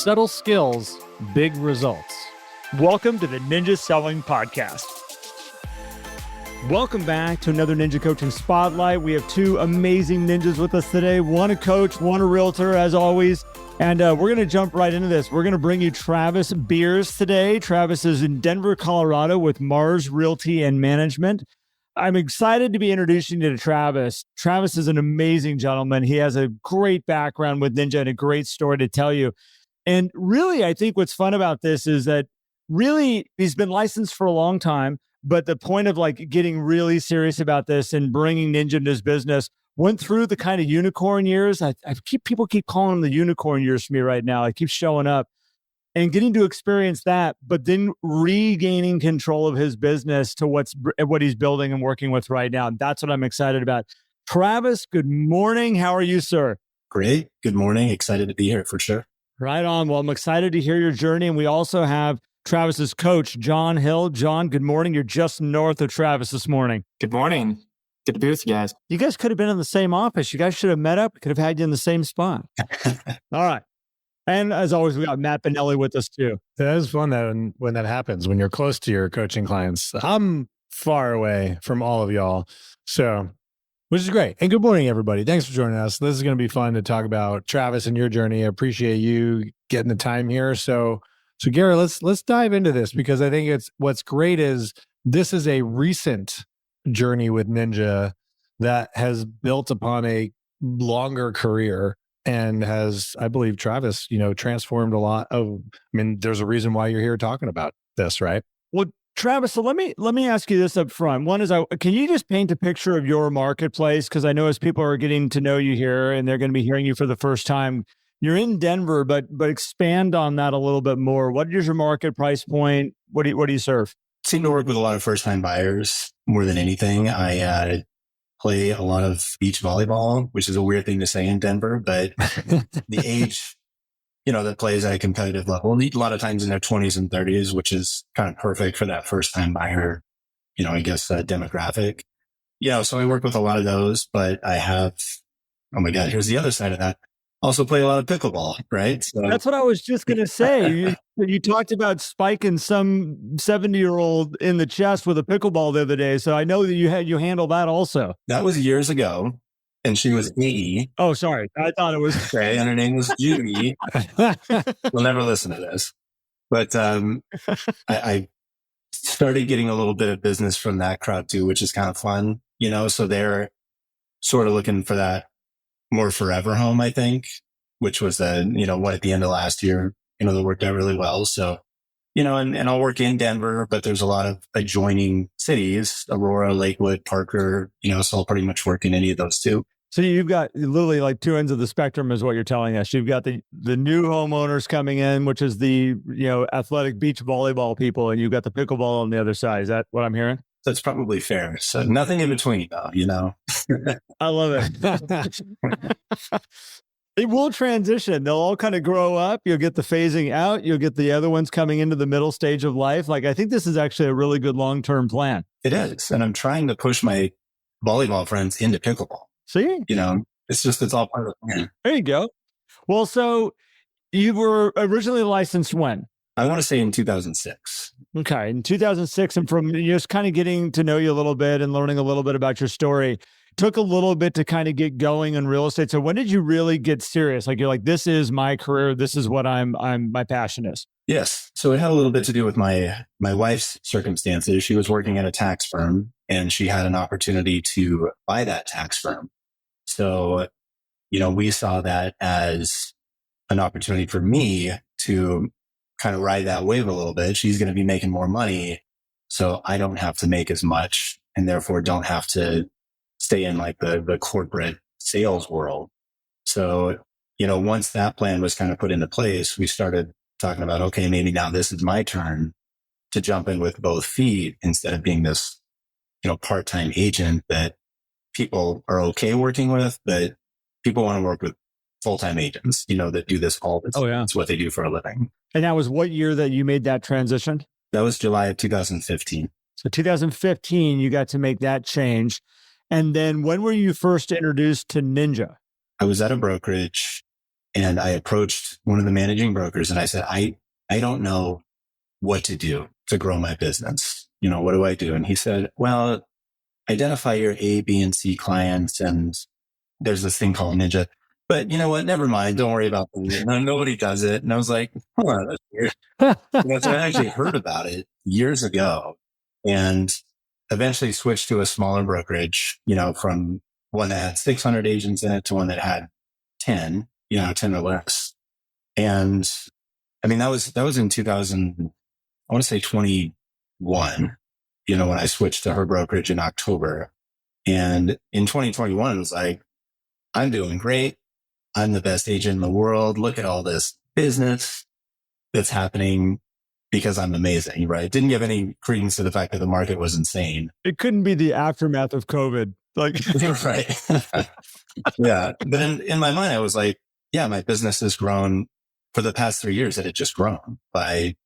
Subtle skills, big results. Welcome to the Ninja Selling Podcast. Welcome back to another Ninja Coaching Spotlight. We have two amazing ninjas with us today. One a coach, one a realtor, as always. And we're going to jump right into this. We're going to bring you Travis Beers today. Travis is in Denver, Colorado with Mars Realty and Management. I'm excited to be introducing you to Travis. Travis is an amazing gentleman. He has a great background with Ninja and a great story to tell you. And really, I think what's fun about this is that really he's been licensed for a long time, but the point of like getting really serious about this and bringing Ninja into his business went through the kind of unicorn years. People keep calling them the unicorn years for me right now. It keeps showing up. And getting to experience that, but then regaining control of his business to what he's building and working with right now. That's what I'm excited about. Travis, good morning. How are you, sir? Great. Good morning. Excited to be here for sure. Right on. Well, I'm excited to hear your journey. And we also have Travis's coach, Jon Hill. Jon, good morning. You're just north of Travis this morning. Good morning. Good to be with you guys. You guys could have been in the same office. You guys should have met up. Could have had you in the same spot. All right. And as always, we got Matt Benelli with us too. That is fun that when that happens, when you're close to your coaching clients. I'm far away from all of y'all. So, which is great. And good morning, everybody. Thanks for joining us. This is going to be fun to talk about Travis and your journey. I appreciate you getting the time here. So Garrett, let's dive into this because I think what's great is this is a recent journey with Ninja that has built upon a longer career. And has, I believe, Travis, transformed a lot of, there's a reason why you're here talking about this, right? Well, Travis, so let me ask you this up front. One is, can you just paint a picture of your marketplace? Because I know as people are getting to know you here and they're going to be hearing you for the first time, you're in Denver, but expand on that a little bit more. What is your market price point? What do you serve? I seem to work with a lot of first-time buyers more than anything. I play a lot of beach volleyball, which is a weird thing to say in Denver, but the age, that plays at a competitive level, a lot of times in their 20s and 30s, which is kind of perfect for that first time buyer, demographic. So I work with a lot of those, but I have, oh my God, here's the other side of that. Also play a lot of pickleball, right? So that's what I was just going to say. You talked about spiking some 70-year-old in the chest with a pickleball the other day. So I know that you handle that also. That was years ago. And she was 80. Oh, sorry. I thought it was. Okay. And her name was Judy. We'll never listen to this. But I started getting a little bit of business from that crowd too, which is kind of fun, so they're sort of looking for that more forever home, I think, which was at the end of last year, that worked out really well. So, and I'll work in Denver, but there's a lot of adjoining cities, Aurora, Lakewood, Parker, so I'll pretty much work in any of those too. So you've got literally like two ends of the spectrum is what you're telling us. You've got the new homeowners coming in, which is the, athletic beach volleyball people, and you've got the pickleball on the other side. Is that what I'm hearing? That's probably fair. So nothing in between though, I love it. It will transition. They'll all kind of grow up. You'll get the phasing out. You'll get the other ones coming into the middle stage of life. Like, I think this is actually a really good long-term plan. It is. And I'm trying to push my volleyball friends into pickleball. See? It's all part of the plan. There you go. Well, so you were originally licensed when? I want to say in 2006. Okay. In 2006, and from just kind of getting to know you a little bit and learning a little bit about your story, took a little bit to kind of get going in real estate. So when did you really get serious? Like, you're like, this is my career. This is what my passion is. Yes. So it had a little bit to do with my wife's circumstances. She was working at a tax firm and she had an opportunity to buy that tax firm. So, we saw that as an opportunity for me to kind of ride that wave a little bit. She's going to be making more money, so I don't have to make as much and therefore don't have to stay in like the corporate sales world. So, once that plan was kind of put into place, we started talking about, okay, maybe now this is my turn to jump in with both feet instead of being this, part-time agent that people are okay working with, but people want to work with full-time agents, that do this all the time. Oh, yeah. It's what they do for a living. And that was what year that you made that transition? That was July of 2015. So 2015, you got to make that change. And then when were you first introduced to Ninja? I was at a brokerage And I approached one of the managing brokers and I said, I don't know what to do to grow my business. What do I do? And he said, well, identify your A, B, and C clients. And there's this thing called Ninja. But you know what? Never mind. Don't worry about it. Nobody does it. And I was like, oh, that's weird. So I actually heard about it years ago and eventually switched to a smaller brokerage, from one that had 600 agents in it to one that had 10, 10 or less. And I mean, that was in 2000, I want to say 21, when I switched to her brokerage in October. And in 2021, it was like, I'm doing great. I'm the best agent in the world. Look at all this business that's happening because I'm amazing, right? Didn't give any credence to the fact that the market was insane. It couldn't be the aftermath of COVID. Right. Yeah. But in my mind, I was like, yeah, my business has grown for the past 3 years. It had just grown by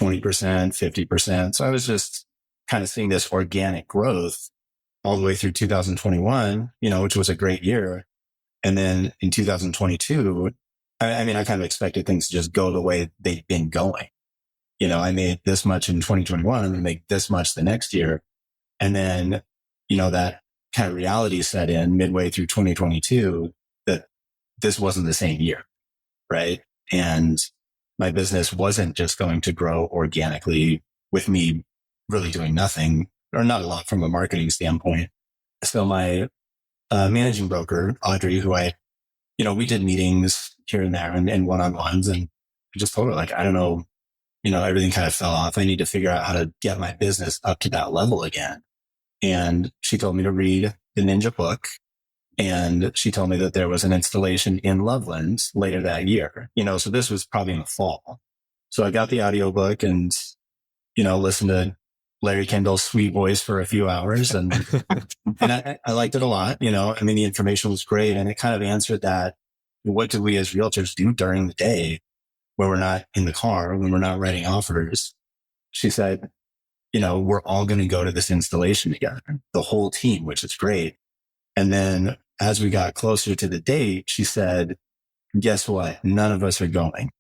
20%, 50%. So I was just kind of seeing this organic growth all the way through 2021, which was a great year. And then in 2022, I mean, I kind of expected things to just go the way they've been going. I made this much in 2021 and make this much the next year. And then, that kind of reality set in midway through 2022 that this wasn't the same year. Right. And my business wasn't just going to grow organically with me really doing nothing or not a lot from a marketing standpoint. So my managing broker, Audrey, who we did meetings here and there and one-on-ones. And I just told her, like, I don't know, everything kind of fell off. I need to figure out how to get my business up to that level again. And she told me to read the Ninja book. And she told me that there was an installation in Loveland later that year, so this was probably in the fall. So I got the audiobook and, listened to Larry Kendall's sweet voice for a few hours. And, and I liked it a lot. I mean, the information was great. And it kind of answered that. What do we as realtors do during the day when we're not in the car, when we're not writing offers? She said, we're all going to go to this installation together, the whole team, which is great. And then as we got closer to the date, she said, guess what? None of us are going,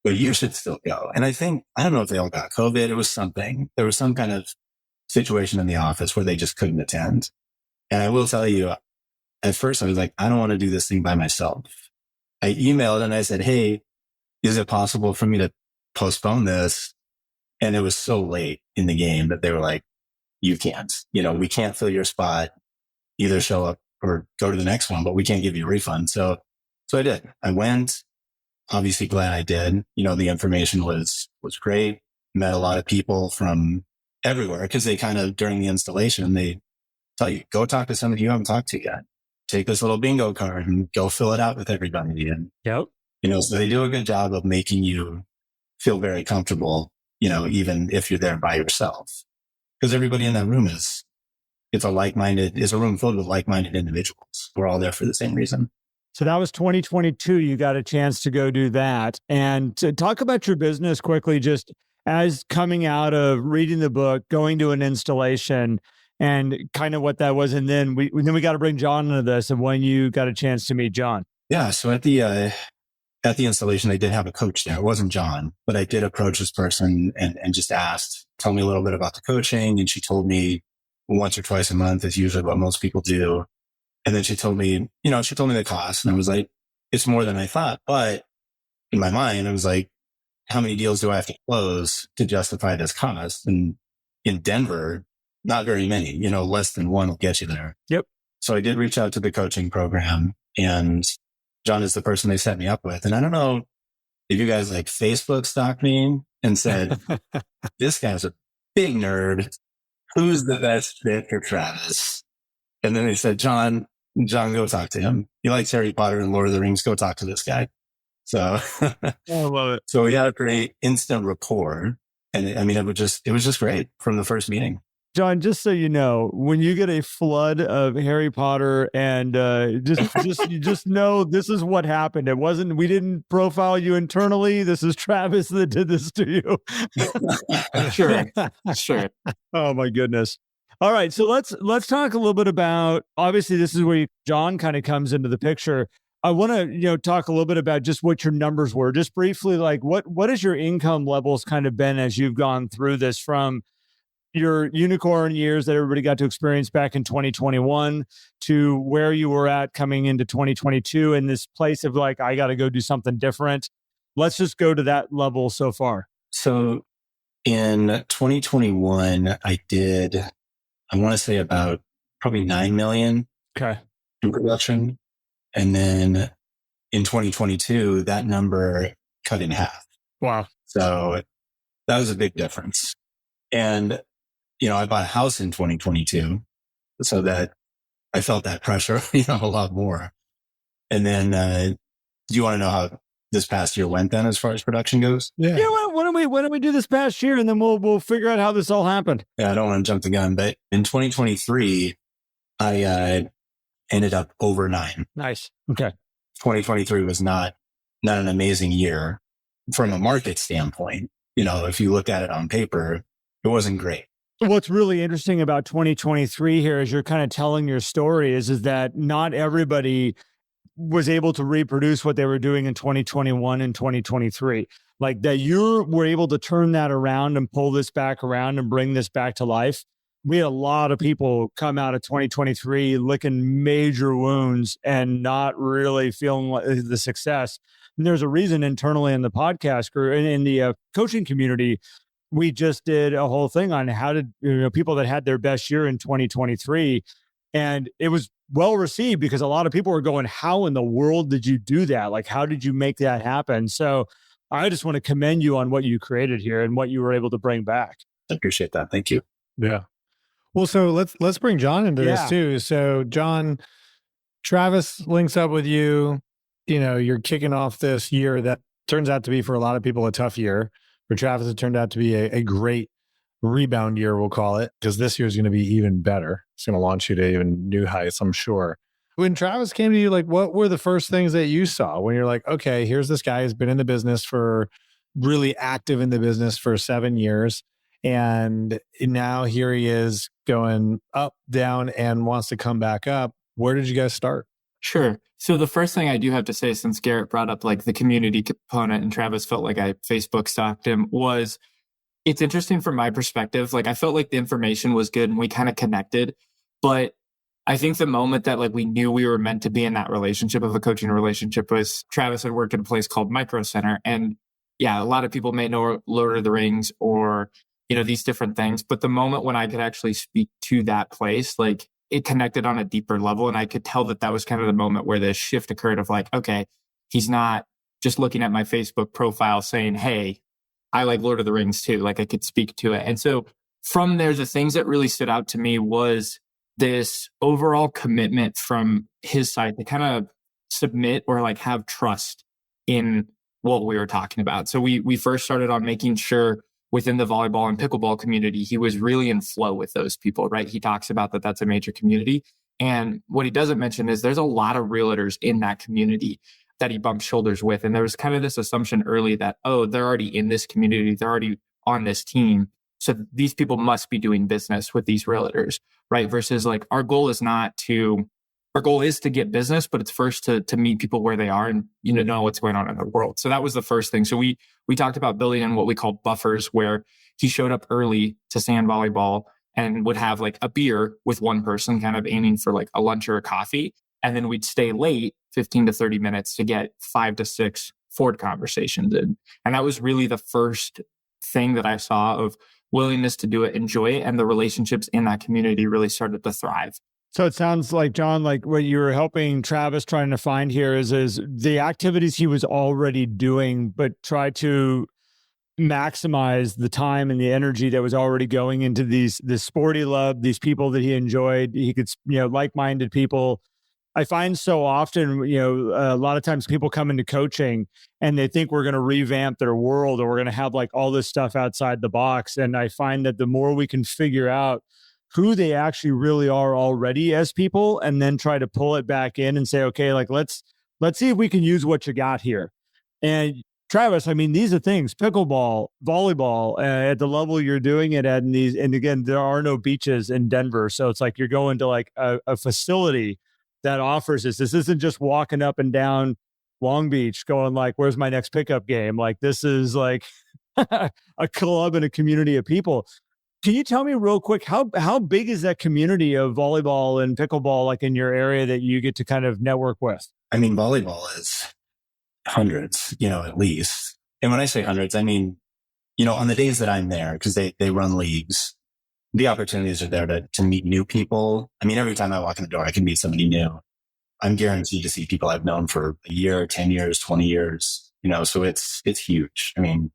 but you should still go. And I don't know if they all got COVID. It was something. There was some kind of situation in the office where they just couldn't attend. And I will tell you, at first I was like, I don't want to do this thing by myself. I emailed and I said, hey, is it possible for me to postpone this? And it was so late in the game that they were like, you can't, we can't fill your spot. Either show up or go to the next one, but we can't give you a refund. So I did. I went, obviously glad I did. The information was great. Met a lot of people from everywhere because they kind of, during the installation, they tell you, go talk to somebody you haven't talked to yet. Take this little bingo card and go fill it out with everybody. And, Yep. So they do a good job of making you feel very comfortable, even if you're there by yourself, because everybody in that room is a room filled with like-minded individuals. We're all there for the same reason. So that was 2022. You got a chance to go do that. And to talk about your business quickly, just as coming out of reading the book, going to an installation and kind of what that was. And then we got to bring Jon into this and when you got a chance to meet Jon. Yeah. So at the installation, they did have a coach there. It wasn't Jon, but I did approach this person and just asked, tell me a little bit about the coaching. And she told me once or twice a month is usually what most people do. And then she told me the cost. And I was like, it's more than I thought. But in my mind, I was like, how many deals do I have to close to justify this cost? And in Denver, not very many, less than one will get you there. Yep. So I did reach out to the coaching program and Jon is the person they set me up with. And I don't know if you guys like Facebook stalked me and said, this guy's a big nerd. Who's the best fit for Travis? And then they said, Jon, go talk to him. He likes Harry Potter and Lord of the Rings. Go talk to this guy. So I love it. So we had a pretty instant rapport. And I mean, it was just great from the first meeting. Jon, just so you know, when you get a flood of Harry Potter and you just know this is what happened. We didn't profile you internally. This is Travis that did this to you. Sure. Oh my goodness. All right. So let's talk a little bit about, obviously this is where Jon kind of comes into the picture, I want to, talk a little bit about just what your numbers were, just briefly, like what has your income levels kind of been as you've gone through this from your unicorn years that everybody got to experience back in 2021 to where you were at coming into 2022 in this place of like, I got to go do something different. Let's just go to that level so far. So in 2021, I want to say about probably 9 million Okay. in production. And then in 2022, that number cut in half. Wow. So that was a big difference. And, I bought a house in 2022 so that I felt that pressure, a lot more. And then, do you want to know how this past year went then as far as production goes? Yeah. Why don't we do this past year and then we'll figure out how this all happened. Yeah, I don't want to jump the gun, but in 2023, I ended up over 9. Nice. Okay. 2023 was not an amazing year from a market standpoint. If you look at it on paper, it wasn't great. What's really interesting about 2023 here as you're kind of telling your story is that not everybody was able to reproduce what they were doing in 2021 and 2023. Like that you were able to turn that around and pull this back around and bring this back to life. We had a lot of people come out of 2023 licking major wounds and not really feeling the success. And there's a reason internally in the podcast or in the coaching community, we just did a whole thing on how did people that had their best year in 2023, and it was well received because a lot of people were going, how in the world did you do that? Like, how did you make that happen? So I just want to commend you on what you created here and what you were able to bring back. I appreciate that. Thank you. Yeah. Well, so let's bring Jon into this too. So Jon, Travis links up with you. You're kicking off this year that turns out to be for a lot of people a tough year. For Travis, it turned out to be a great rebound year, we'll call it, because this year is going to be even better. It's going to launch you to even new heights, I'm sure. When Travis came to you, like, what were the first things that you saw when you're like, okay, here's this guy who's been in the business really active in the business for 7 years. And now here he is going up, down, and wants to come back up. Where did you guys start? Sure. So the first thing I do have to say, since Garrett brought up like the community component and Travis felt like I Facebook stalked him, was it's interesting from my perspective. Like I felt like the information was good and we kind of connected, but I think the moment that like we knew we were meant to be in that relationship of a coaching relationship was Travis had worked at a place called Micro Center. And yeah, a lot of people may know Lord of the Rings or, these different things. But the moment when I could actually speak to that place, like it connected on a deeper level. And I could tell that was kind of the moment where the shift occurred of like, okay, he's not just looking at my Facebook profile saying, hey, I like Lord of the Rings too. Like I could speak to it. And so from there, the things that really stood out to me was this overall commitment from his side to kind of submit or like have trust in what we were talking about. So we first started on making sure within the volleyball and pickleball community, he was really in flow with those people, right? He talks about that's a major community. And what he doesn't mention is there's a lot of realtors in that community that he bumps shoulders with. And there was kind of this assumption early that, oh, they're already in this community. They're already on this team. So these people must be doing business with these realtors, right? Versus like our goal is to get business, but it's first to meet people where they are and, know what's going on in their world. So that was the first thing. So we talked about building in what we call buffers, where he showed up early to sand volleyball and would have like a beer with one person, kind of aiming for like a lunch or a coffee. And then we'd stay late 15 to 30 minutes to get 5 to 6 Ford conversations in. And that was really the first thing that I saw of willingness to do it, enjoy it. And the relationships in that community really started to thrive. So it sounds like, Jon, like what you were helping Travis trying to find here is the activities he was already doing, but try to maximize the time and the energy that was already going into this sport he loved, these people that he enjoyed. He could, like-minded people. I find so often, a lot of times people come into coaching and they think we're going to revamp their world or we're going to have like all this stuff outside the box. And I find that the more we can figure out who they actually really are already as people, and then try to pull it back in and say, okay, like let's see if we can use what you got here. And Travis, I mean, these are things, pickleball, volleyball, at the level you're doing it at, and again, there are no beaches in Denver. So it's like you're going to like a facility that offers this. This isn't just walking up and down Long Beach going like, where's my next pickup game? Like this is like a club and a community of people. Can you tell me real quick, how big is that community of volleyball and pickleball like in your area that you get to kind of network with? I mean, volleyball is hundreds, at least. And when I say hundreds, I mean, on the days that I'm there, because they run leagues, the opportunities are there to meet new people. I mean, every time I walk in the door, I can meet somebody new. I'm guaranteed to see people I've known for a year, 10 years, 20 years, so it's huge. I mean,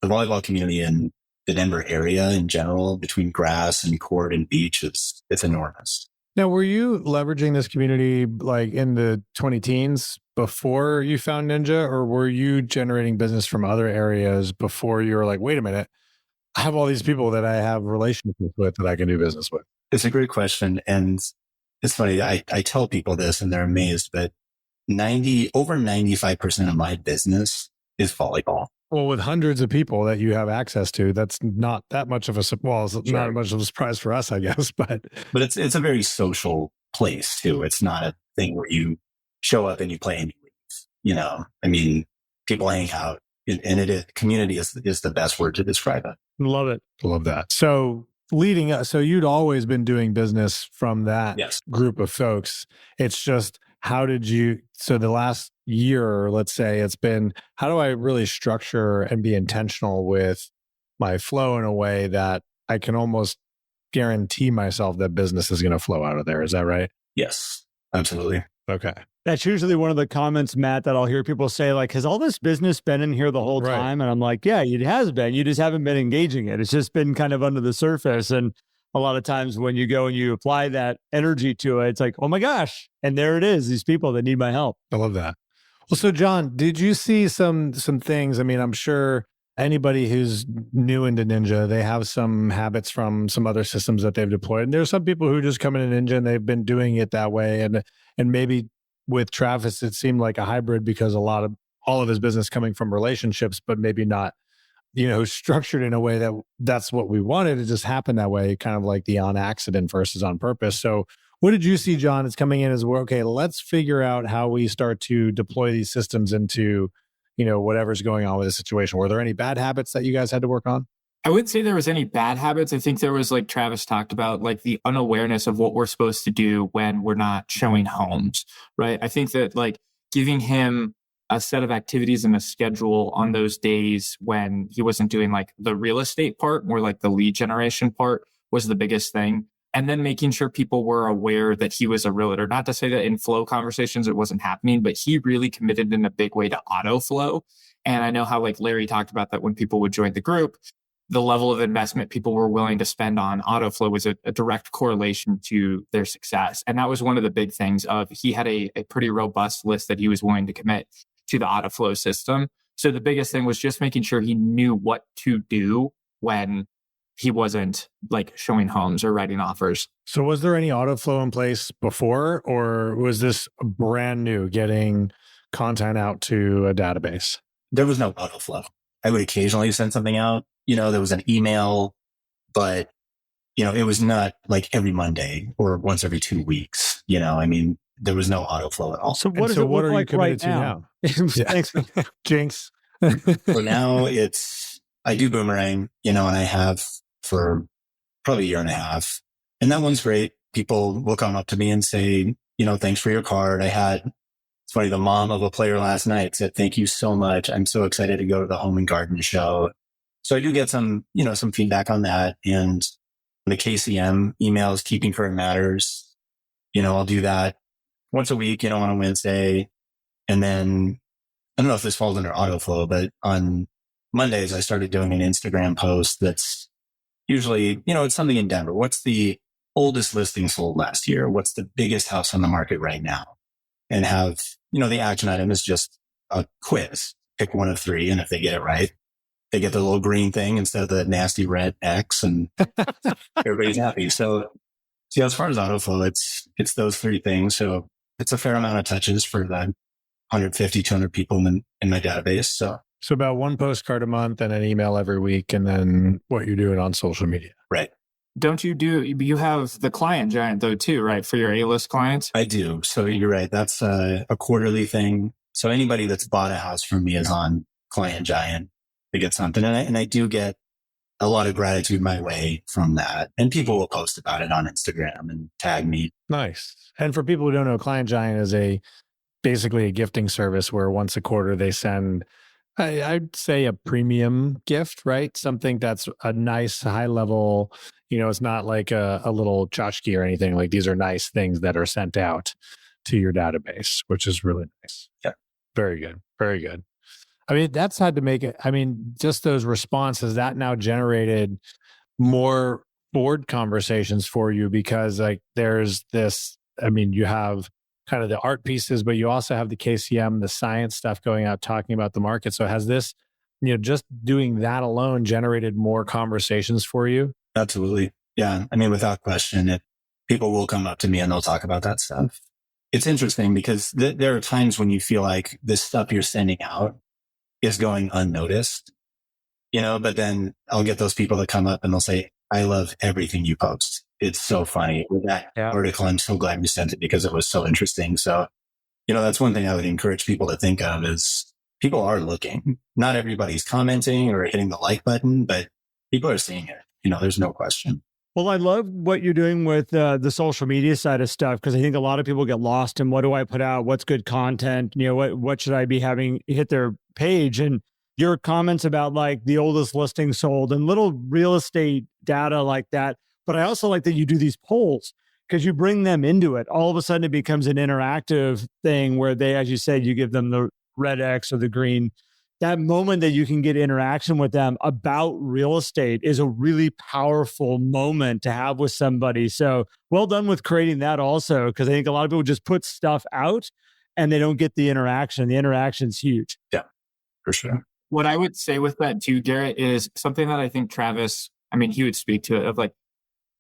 the volleyball community in the Denver area in general, between grass and court and beach, it's enormous. Now, were you leveraging this community like in the 20 teens before you found Ninja, or were you generating business from other areas before you were like, wait a minute, I have all these people that I have relationships with that I can do business with? It's a great question. And it's funny. I tell people this and they're amazed, but over 95% of my business is volleyball. Well, with hundreds of people that you have access to, that's not that much of it's not much of a surprise for us, I guess. But it's a very social place too. It's not a thing where you show up and you play and you leave. I mean, people hang out, and community is the best word to describe it. Love it. Love that. So leading up, so you'd always been doing business from that group of folks. It's just, so the last year, let's say, it's been, how do I really structure and be intentional with my flow in a way that I can almost guarantee myself that business is going to flow out of there? Is that right? Yes, absolutely. Okay. That's usually one of the comments, Matt, that I'll hear people say, like, has all this business been in here the whole time? And I'm like, yeah, it has been. You just haven't been engaging it. It's just been kind of under the surface. And a lot of times when you go and you apply that energy to it, it's like, oh my gosh. And there it is, these people that need my help. I love that. Well, so Jon, did you see some things? I mean, I'm sure anybody who's new into Ninja, they have some habits from some other systems that they've deployed. And there's some people who just come into Ninja and they've been doing it that way. And maybe with Travis, it seemed like a hybrid because all of his business coming from relationships, but maybe not, structured in a way that's what we wanted. It just happened that way, kind of like the on accident versus on purpose. So what did you see, Jon? It's coming in as well. Okay, let's figure out how we start to deploy these systems into, whatever's going on with the situation. Were there any bad habits that you guys had to work on? I wouldn't say there was any bad habits. I think there was, like Travis talked about, like the unawareness of what we're supposed to do when we're not showing homes, right? I think that like giving him a set of activities and a schedule on those days when he wasn't doing like the real estate part, more like the lead generation part, was the biggest thing. And then making sure people were aware that he was a realtor. Not to say that in flow conversations it wasn't happening, but he really committed in a big way to Autoflow. And I know how like Larry talked about that when people would join the group, the level of investment people were willing to spend on Autoflow was a direct correlation to their success. And that was one of the big things of he had a pretty robust list that he was willing to commit to the Autoflow system. So the biggest thing was just making sure he knew what to do when he wasn't like showing homes or writing offers. So was there any Autoflow in place before, or was this brand new, getting content out to a database? There was no Autoflow. I would occasionally send something out. There was an email, but, it was not like every Monday or once every 2 weeks. I mean, there was no Autoflow at all. So what does it look like right now? Thanks. Jinx. So now I do Boomerang, and I have for probably a year and a half. And that one's great. People will come up to me and say, thanks for your card. It's funny, the mom of a player last night said, thank you so much. I'm so excited to go to the home and garden show. So I do get some feedback on that. And the KCM emails, keeping current matters, I'll do that once a week, on a Wednesday. And then I don't know if this falls under Autoflow, but on Mondays, I started doing an Instagram post that's usually, it's something in Denver. What's the oldest listing sold last year? What's the biggest house on the market right now? And have, the action item is just a quiz. Pick one of three. And if they get it right, they get the little green thing instead of the nasty red X, and everybody's happy. So as far as Autoflow, it's those three things. So it's a fair amount of touches for the 150, 200 people in my database. So about one postcard a month and an email every week, and then what you're doing on social media. Right. don't you have the client giant though too, right? For your A-list clients? I do. So you're right. That's a quarterly thing. So anybody that's bought a house from me is on Client Giant to get something. And I do get a lot of gratitude my way from that. And people will post about it on Instagram and tag me. Nice. And for people who don't know, Client Giant is basically a gifting service where once a quarter they send, I'd say, a premium gift, right? Something that's a nice high level, it's not like a little tchotchke or anything. Like, these are nice things that are sent out to your database, which is really nice. Yeah. Very good. Very good. I mean, that's had to make it, just those responses that now generated more board conversations for you, because like there's this, you have kind of the art pieces, but you also have the KCM, the science stuff going out, talking about the market. So has this, just doing that alone generated more conversations for you? Absolutely. Yeah. Without question, people will come up to me and they'll talk about that stuff. It's interesting because there are times when you feel like this stuff you're sending out is going unnoticed, but then I'll get those people that come up and they'll say, I love everything you post. It's so funny. With that article, I'm so glad you sent it because it was so interesting. So, that's one thing I would encourage people to think of is people are looking. Not everybody's commenting or hitting the like button, but people are seeing it. There's no question. Well, I love what you're doing with the social media side of stuff, because I think a lot of people get lost in what do I put out? What's good content? What should I be having hit their page? And your comments about like the oldest listing sold and little real estate data like that. But I also like that you do these polls because you bring them into it. All of a sudden it becomes an interactive thing where they, as you said, you give them the red X or the green. That moment that you can get interaction with them about real estate is a really powerful moment to have with somebody. So well done with creating that also, because I think a lot of people just put stuff out and they don't get the interaction. The interaction's huge. Yeah, for sure. What I would say with that too, Garrett, is something that I think Travis, he would speak to it of like,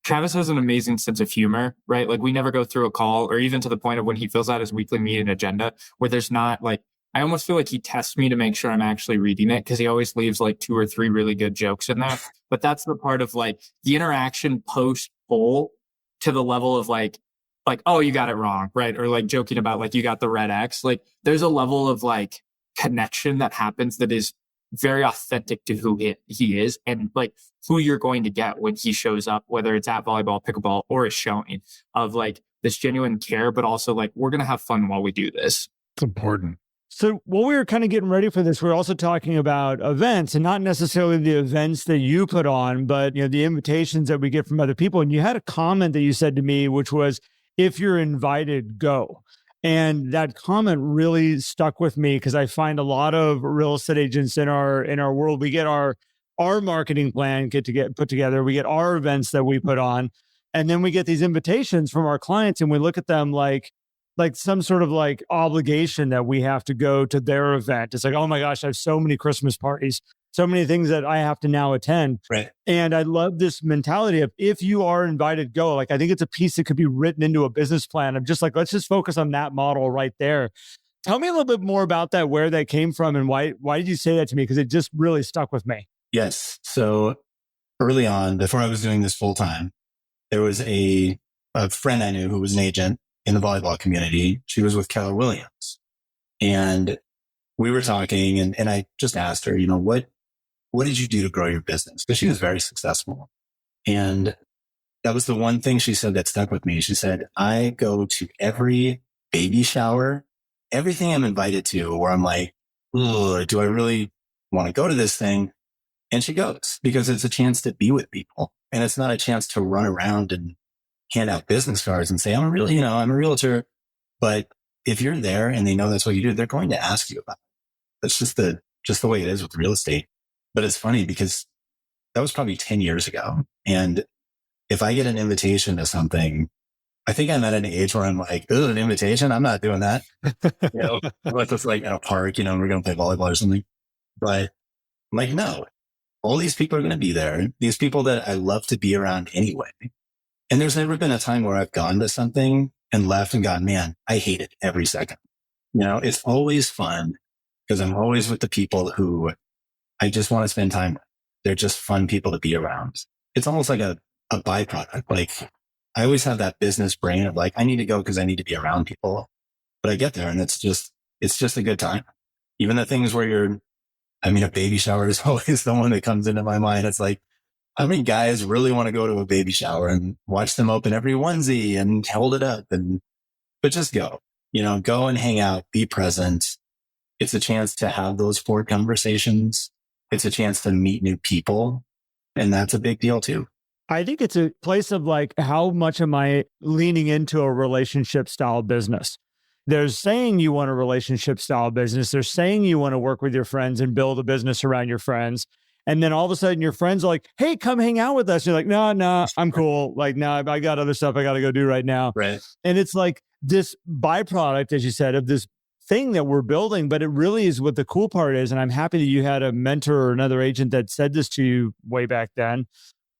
Travis has an amazing sense of humor, right? Like we never go through a call or even to the point of when he fills out his weekly meeting agenda where there's not like, I almost feel like he tests me to make sure I'm actually reading it because he always leaves like 2 or 3 really good jokes in there. But that's the part of like the interaction post poll to the level of like, oh, you got it wrong, right? Or like joking about like you got the red X. Like there's a level of like connection that happens that is very authentic to who he is and like who you're going to get when he shows up, whether it's at volleyball, pickleball, or a showing of like this genuine care, but also like we're going to have fun while we do this. It's important. So while we were kind of getting ready for this, we're also talking about events and not necessarily the events that you put on, but the invitations that we get from other people. And you had a comment that you said to me, which was, if you're invited, go. And that comment really stuck with me because I find a lot of real estate agents in our world, we get our marketing plan put together. We get our events that we put on, and then we get these invitations from our clients and we look at them like some sort of like obligation that we have to go to their event. It's like, oh my gosh, I have so many Christmas parties, so many things that I have to now attend. Right. And I love this mentality of if you are invited, go. Like, I think it's a piece that could be written into a business plan of just like, let's just focus on that model right there. Tell me a little bit more about that, where that came from and why did you say that to me? Because it just really stuck with me. Yes. So early on, before I was doing this full time, there was a friend I knew who was an agent in the volleyball community. She was with Keller Williams. And we were talking and I just asked her, what did you do to grow your business? Because she was very successful. And that was the one thing she said that stuck with me. She said, I go to every baby shower, everything I'm invited to where I'm like, do I really want to go to this thing? And she goes because it's a chance to be with people. And it's not a chance to run around and hand out business cards and say, I'm a realtor. But if you're there and they know that's what you do, they're going to ask you about it. That's just the way it is with real estate. But it's funny because that was probably 10 years ago. And if I get an invitation to something, I think I'm at an age where I'm like, oh, an invitation? I'm not doing that. Unless it's like at a park, we're going to play volleyball or something. But I'm like, no, all these people are going to be there. These people that I love to be around anyway. And there's never been a time where I've gone to something and left and gone, man, I hate it every second. It's always fun because I'm always with the people who I just want to spend time with. They're just fun people to be around. It's almost like a a byproduct. Like I always have that business brain of like, I need to go because I need to be around people. But I get there and it's just a good time. Even the things where a baby shower is always the one that comes into my mind. It's like, how many guys really want to go to a baby shower and watch them open every onesie and hold it up? But just go, go and hang out, be present. It's a chance to have those forward conversations. It's a chance to meet new people. And that's a big deal too. I think it's a place of like, how much am I leaning into a relationship style business? There's saying you want a relationship style business. They're saying you want to work with your friends and build a business around your friends. And then all of a sudden your friends are like, hey, come hang out with us. You're like, no, I'm cool. Like, no, I got other stuff I got to go do right now. Right. And it's like this byproduct, as you said, of this thing that we're building, but it really is what the cool part is. And I'm happy that you had a mentor or another agent that said this to you way back then,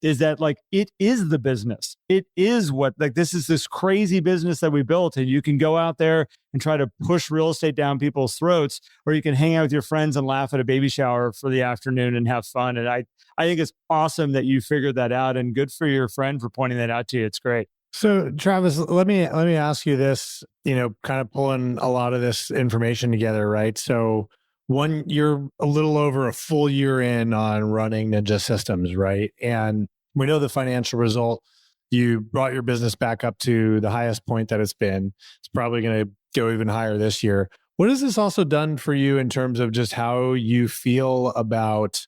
is that like, it is the business. It is what, like, this is this crazy business that we built, and you can go out there and try to push real estate down people's throats, or you can hang out with your friends and laugh at a baby shower for the afternoon and have fun. And I think it's awesome that you figured that out, and good for your friend for pointing that out to you. It's great. So Travis, let me ask you this, kind of pulling a lot of this information together, right? So you're a little over a full year in on running Ninja Systems, right? And we know the financial result. You brought your business back up to the highest point that it's been. It's probably going to go even higher this year. What has this also done for you in terms of just how you feel about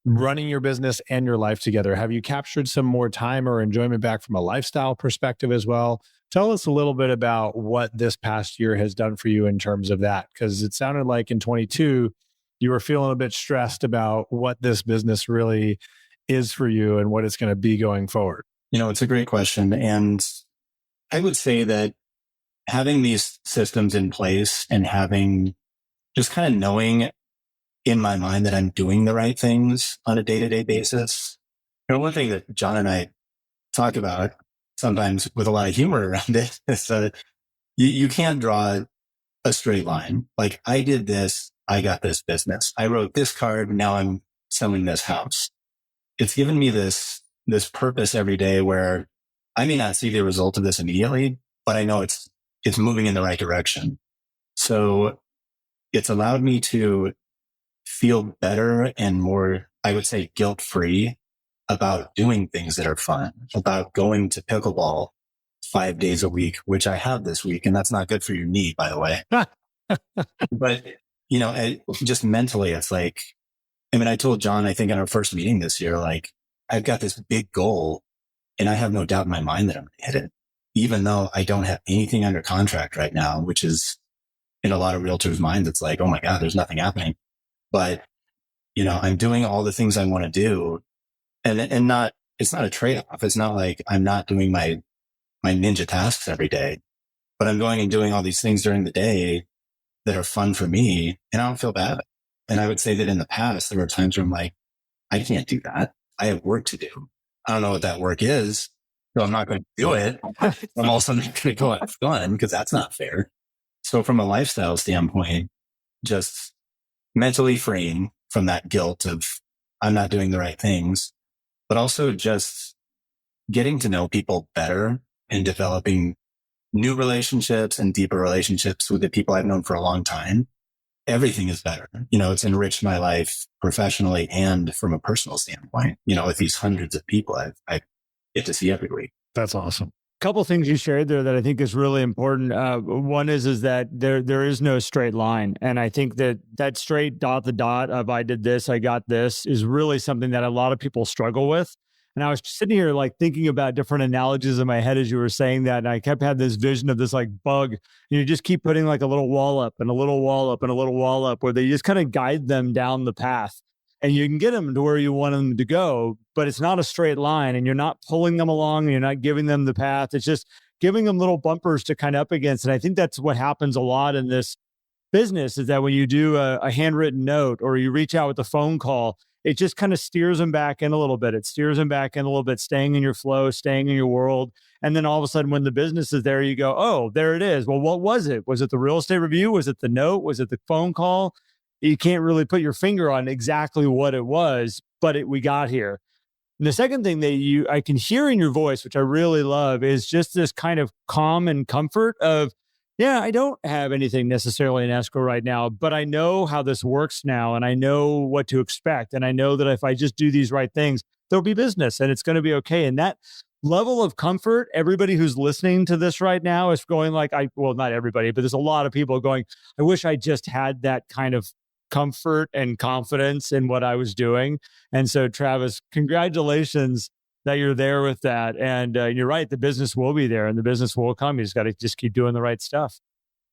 running your business and your life together? Have you captured some more time or enjoyment back from a lifestyle perspective as well? Tell us a little bit about what this past year has done for you in terms of that, because it sounded like in 22, you were feeling a bit stressed about what this business really is for you and what it's going to be going forward. It's a great question. And I would say that having these systems in place and having just kind of knowing in my mind that I'm doing the right things on a day-to-day basis. One thing that Jon and I talk about sometimes with a lot of humor around it is you can't draw a straight line. Like, I did this, I got this business. I wrote this card, now I'm selling this house. It's given me this purpose every day where I may not see the result of this immediately, but I know it's moving in the right direction. So it's allowed me to feel better and more, I would say, guilt-free about doing things that are fun, about going to pickleball 5 days a week, which I have this week. And that's not good for your knee, by the way. But, just mentally, it's like, I told Jon, I think in our first meeting this year, like, I've got this big goal and I have no doubt in my mind that I'm going to hit it, even though I don't have anything under contract right now, which is in a lot of realtors' minds. It's like, oh my God, there's nothing happening. But, I'm doing all the things I want to do, and it's not a trade-off. It's not like I'm not doing my ninja tasks every day, but I'm going and doing all these things during the day that are fun for me, and I don't feel bad. And I would say that in the past, there were times where I'm like, I can't do that. I have work to do. I don't know what that work is, so I'm not going to do it. I'm also not going to go have fun because that's not fair. So from a lifestyle standpoint, just mentally freeing from that guilt of I'm not doing the right things, but also just getting to know people better and developing new relationships and deeper relationships with the people I've known for a long time. Everything is better. It's enriched my life professionally and from a personal standpoint, with these hundreds of people I get to see every week. That's awesome. Couple of things you shared there that I think is really important. One is that there is no straight line. And I think that straight dot of I did this, I got this is really something that a lot of people struggle with. And I was sitting here like thinking about different analogies in my head as you were saying that. And I kept having this vision of this like bug. And you just keep putting like a little wall up and a little wall up and a little wall up where they just kind of guide them down the path. And you can get them to where you want them to go, but it's not a straight line, and you're not pulling them along and you're not giving them the path. It's just giving them little bumpers to kind of up against. And I think that's what happens a lot in this business, is that when you do a handwritten note or you reach out with a phone call, it just kind of steers them back in a little bit. It steers them back in a little bit, staying in your flow, staying in your world. And then all of a sudden when the business is there, you go, oh, there it is. Well, what was it? Was it the real estate review? Was it the note? Was it the phone call? You can't really put your finger on exactly what it was, but we got here. And the second thing that I can hear in your voice, which I really love, is just this kind of calm and comfort of, yeah, I don't have anything necessarily in escrow right now, but I know how this works now and I know what to expect. And I know that if I just do these right things, there'll be business and it's going to be okay. And that level of comfort, everybody who's listening to this right now is going like, well, not everybody, but there's a lot of people going, I wish I just had that kind of comfort and confidence in what I was doing. And so, Travis, congratulations that you're there with that. And you're right, the business will be there and the business will come. You just got to just keep doing the right stuff.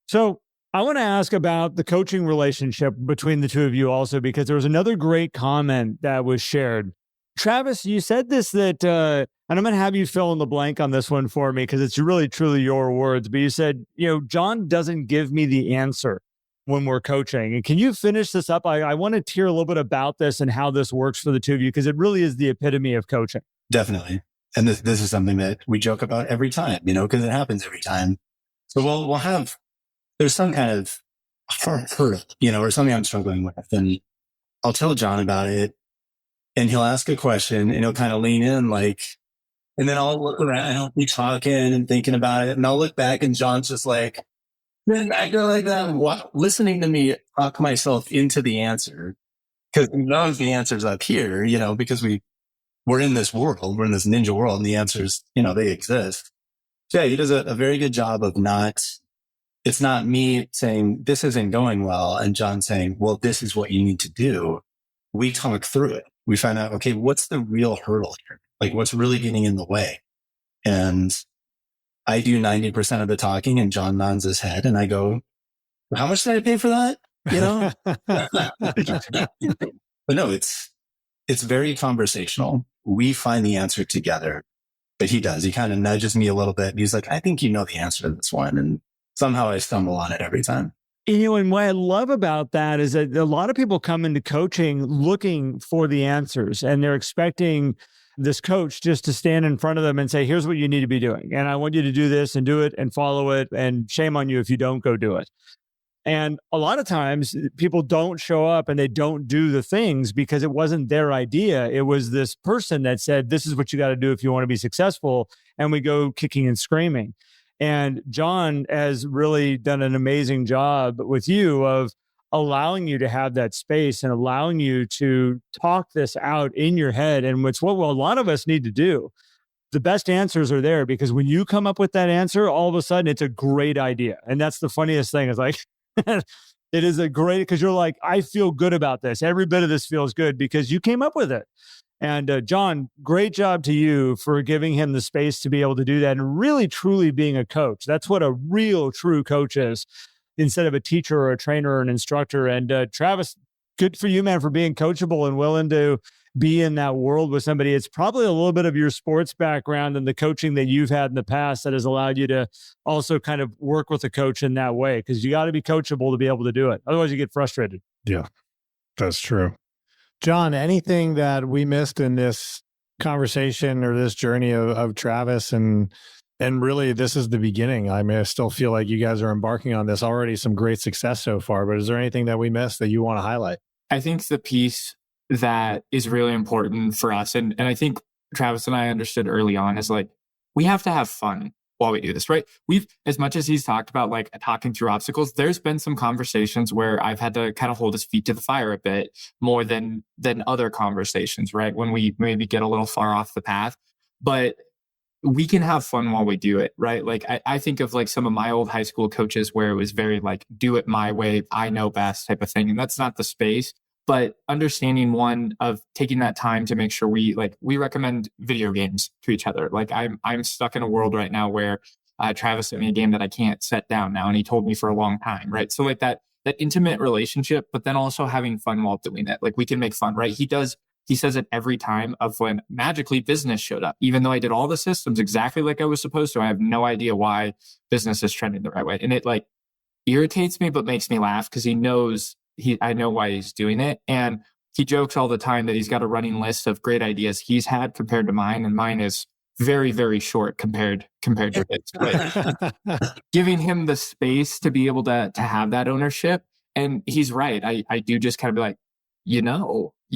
So I want to ask about the coaching relationship between the two of you also, because there was another great comment that was shared. Travis, you said this that, and I'm going to have you fill in the blank on this one for me because it's really, truly your words. But you said, Jon doesn't give me the answer when we're coaching. And can you finish this up? I want to hear a little bit about this and how this works for the two of you, because it really is the epitome of coaching. Definitely. And this is something that we joke about every time, because it happens every time. So we'll have, there's some kind of hurdle, or something I'm struggling with. And I'll tell Jon about it and he'll ask a question and he'll kind of lean in and then I'll look around and I'll be talking and thinking about it. And I'll look back and Jon's just like, I go like that, listening to me talk myself into the answer. Because he knows the answer's up here, because we're in this world, we're in this ninja world, and the answers, they exist. So yeah, he does a very good job of it's not me saying, this isn't going well, and Jon saying, well, this is what you need to do. We talk through it. We find out, okay, what's the real hurdle here? Like, what's really getting in the way? And I do 90% of the talking, and Jon nods his head, and I go, how much did I pay for that? But no, it's very conversational. We find the answer together, but he does. He kind of nudges me a little bit. He's like, I think you know the answer to this one. And somehow I stumble on it every time. And what I love about that is that a lot of people come into coaching looking for the answers, and they're expecting this coach just to stand in front of them and say, here's what you need to be doing. And I want you to do this and do it and follow it. And shame on you if you don't go do it. And a lot of times people don't show up and they don't do the things because it wasn't their idea. It was this person that said, this is what you got to do if you want to be successful. And we go kicking and screaming. And Jon has really done an amazing job with you of allowing you to have that space and allowing you to talk this out in your head. And it's what a lot of us need to do. The best answers are there because when you come up with that answer, all of a sudden it's a great idea. And that's the funniest thing is like, it is a great, because you're like, I feel good about this. Every bit of this feels good because you came up with it. And Jon, great job to you for giving him the space to be able to do that and really, truly being a coach. That's what a real, true coach is instead of a teacher or a trainer or an instructor. And Travis, good for you, man, for being coachable and willing to be in that world with somebody. It's probably a little bit of your sports background and the coaching that you've had in the past that has allowed you to also kind of work with a coach in that way, because you got to be coachable to be able to do it. Otherwise you get frustrated. Yeah, that's true. Jon, anything that we missed in this conversation or this journey of Travis? And really, this is the beginning. I still feel like you guys are embarking on this already, some great success so far, but is there anything that we missed that you want to highlight? I think the piece that is really important for us, and I think Travis and I understood early on, is like, we have to have fun while we do this, right? We've, as much as he's talked about like talking through obstacles, there's been some conversations where I've had to kind of hold his feet to the fire a bit more than other conversations, right? When we maybe get a little far off the path, but we can have fun while we do it, right? Like I think of like some of my old high school coaches where it was very like, do it my way, I know best type of thing. And that's not the space. But understanding one of taking that time to make sure we recommend video games to each other. Like I'm stuck in a world right now where Travis sent me a game that I can't set down now, and he told me for a long time, right? So like that intimate relationship, but then also having fun while doing it. Like we can make fun, right? He says it every time of when magically business showed up, even though I did all the systems exactly like I was supposed to. I have no idea why business is trending the right way, and it like irritates me, but makes me laugh because he knows. I know why he's doing it. And he jokes all the time that he's got a running list of great ideas he's had compared to mine. And mine is very, very short compared to his. But giving him the space to be able to have that ownership. And he's right. I do just kind of be like, you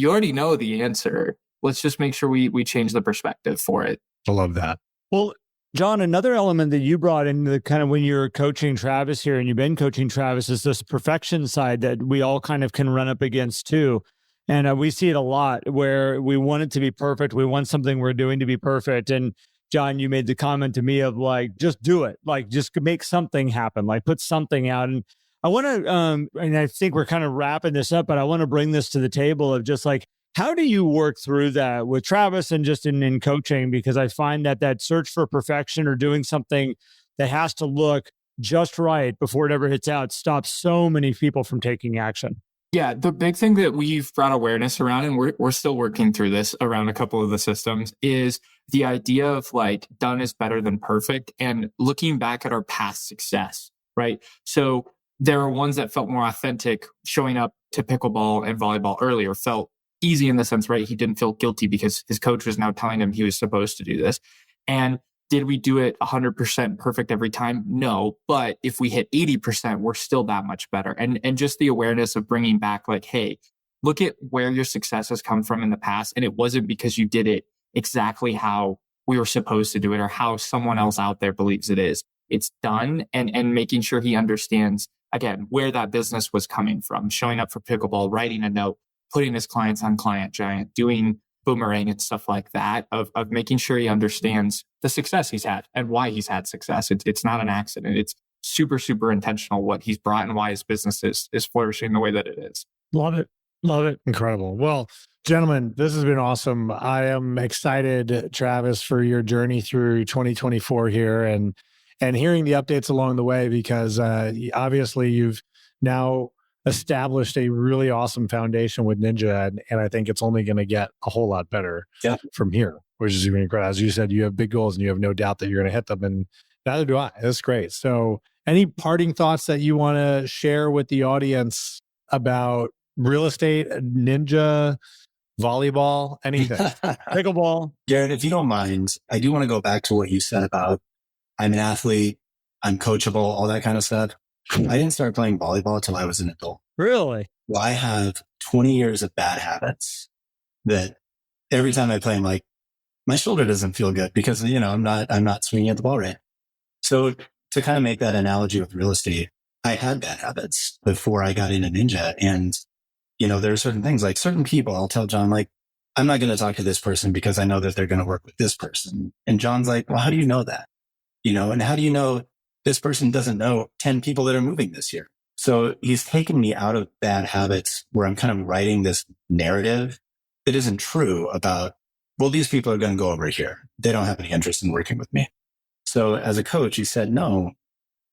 already know the answer. let's just make sure we change the perspective for it. I love that. Well, Jon, another element that you brought into the kind of when you're coaching Travis here and you've been coaching Travis is this perfection side that we all kind of can run up against too. And we see it a lot where we want it to be perfect. We want something we're doing to be perfect. And Jon, you made the comment to me of like, just do it. Like, just make something happen. Like, put something out. And I want to, and I think we're kind of wrapping this up, but I want to bring this to the table of just like, how do you work through that with Travis and just in coaching? Because I find that search for perfection or doing something that has to look just right before it ever hits out stops so many people from taking action. Yeah, the big thing that we've brought awareness around, and we're still working through this around a couple of the systems, is the idea of like done is better than perfect and looking back at our past success, right? So there are ones that felt more authentic. Showing up to pickleball and volleyball earlier felt easy in the sense, right? He didn't feel guilty because his coach was now telling him he was supposed to do this. And did we do it 100% perfect every time? No. But if we hit 80%, we're still that much better. And just the awareness of bringing back like, hey, look at where your success has come from in the past. And it wasn't because you did it exactly how we were supposed to do it or how someone else out there believes it is. It's done. And making sure he understands, again, where that business was coming from, showing up for pickleball, writing a note, putting his clients on Client Giant, doing Boomerang and stuff like that, of making sure he understands the success he's had and why he's had success. It's not an accident. It's super, super intentional what he's brought and why his business is flourishing the way that it is. Love it. Love it. Incredible. Well, gentlemen, this has been awesome. I am excited, Travis, for your journey through 2024 here and hearing the updates along the way, because obviously you've now established a really awesome foundation with Ninja, and I think it's only going to get a whole lot better from here, which is even incredible. As you said, you have big goals and you have no doubt that you're going to hit them, and neither do I. That's great. So any parting thoughts that you want to share with the audience about real estate, Ninja, volleyball, anything? Pickleball. Garrett, if you don't mind, I do want to go back to what you said about I'm an athlete, I'm coachable, all that kind of stuff. I didn't start playing volleyball until I was an adult. Really? Well, I have 20 years of bad habits that every time I play, I'm like, my shoulder doesn't feel good because, I'm not swinging at the ball right. So to kind of make that analogy with real estate, I had bad habits before I got into Ninja. And, there are certain things like certain people, I'll tell Jon, like, I'm not going to talk to this person because I know that they're going to work with this person. And Jon's like, well, how do you know that? And how do you know this person doesn't know 10 people that are moving this year? So he's taken me out of bad habits where I'm kind of writing this narrative that isn't true about, well, these people are going to go over here. They don't have any interest in working with me. So as a coach, he said, no,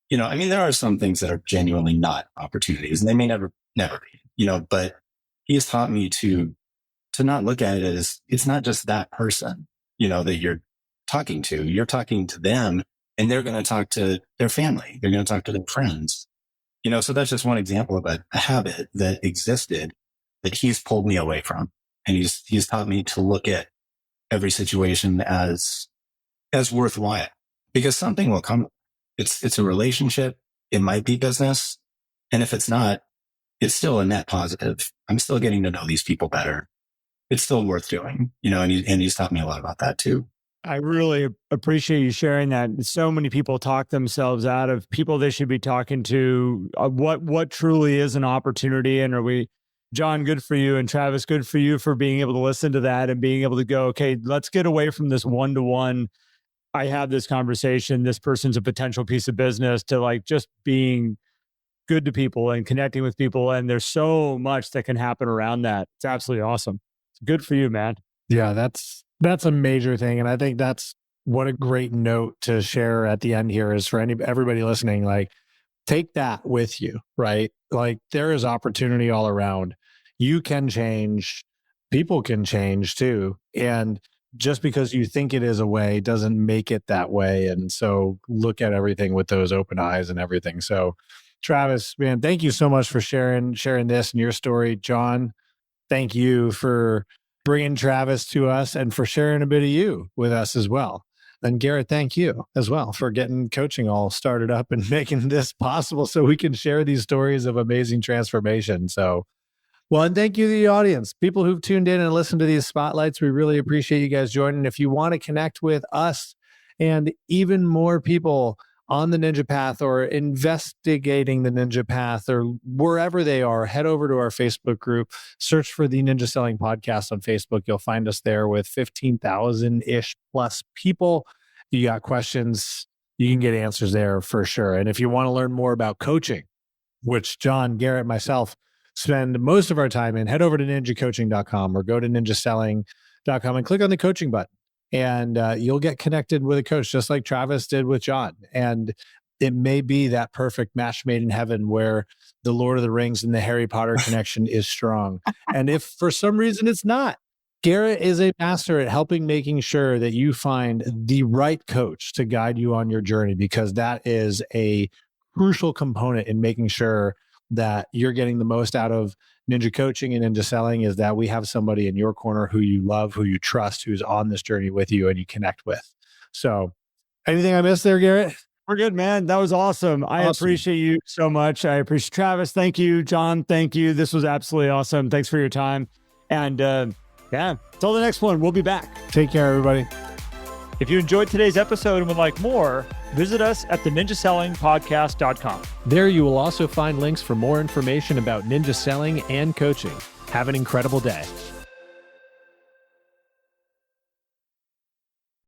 there are some things that are genuinely not opportunities and they may never be, but he's taught me to not look at it as it's not just that person, that you're talking to them. And they're going to talk to their family. They're going to talk to their friends. So that's just one example of a habit that existed that he's pulled me away from. And he's taught me to look at every situation as worthwhile, because something will come. It's a relationship. It might be business. And if it's not, it's still a net positive. I'm still getting to know these people better. It's still worth doing, and he's taught me a lot about that too. I really appreciate you sharing that. So many people talk themselves out of people they should be talking to. What truly is an opportunity, and Jon, good for you, and Travis, good for you for being able to listen to that and being able to go, okay, let's get away from this one-to-one. I have this conversation. This person's a potential piece of business, to like just being good to people and connecting with people. And there's so much that can happen around that. It's absolutely awesome. It's good for you, man. Yeah, that's a major thing. And I think that's what a great note to share at the end here is for everybody listening, like take that with you, right? Like there is opportunity all around. You can change, people can change too. And just because you think it is a way doesn't make it that way. And so look at everything with those open eyes and everything. So Travis, man, thank you so much for sharing this and your story. Jon, thank you for bringing Travis to us and for sharing a bit of you with us as well. And Garrett, thank you as well for getting coaching all started up and making this possible so we can share these stories of amazing transformation. So Well, and thank you to the audience, people who've tuned in and listened to these spotlights. We really appreciate you guys joining. If you want to connect with us and even more people on the Ninja Path or investigating the Ninja Path or wherever they are, head over to our Facebook group, search for the Ninja Selling Podcast on Facebook. You'll find us there with 15,000-ish plus people. You got questions, you can get answers there for sure. And if you want to learn more about coaching, which Jon, Garrett, myself spend most of our time in, head over to ninjacoaching.com or go to ninjaselling.com and click on the coaching button. And you'll get connected with a coach, just like Travis did with Jon. And it may be that perfect match made in heaven where the Lord of the Rings and the Harry Potter connection is strong. And if for some reason it's not, Garrett is a master at making sure that you find the right coach to guide you on your journey, because that is a crucial component in making sure that you're getting the most out of Ninja Coaching and Ninja Selling, is that we have somebody in your corner who you love, who you trust, who's on this journey with you and you connect with. So anything I missed there, Garrett? We're good, man. That was awesome. I appreciate you so much. I appreciate Travis. Thank you. Jon, thank you. This was absolutely awesome. Thanks for your time. And yeah, till the next one, we'll be back. Take care, everybody. If you enjoyed today's episode and would like more, visit us at theninjasellingpodcast.com. There you will also find links for more information about ninja selling and coaching. Have an incredible day.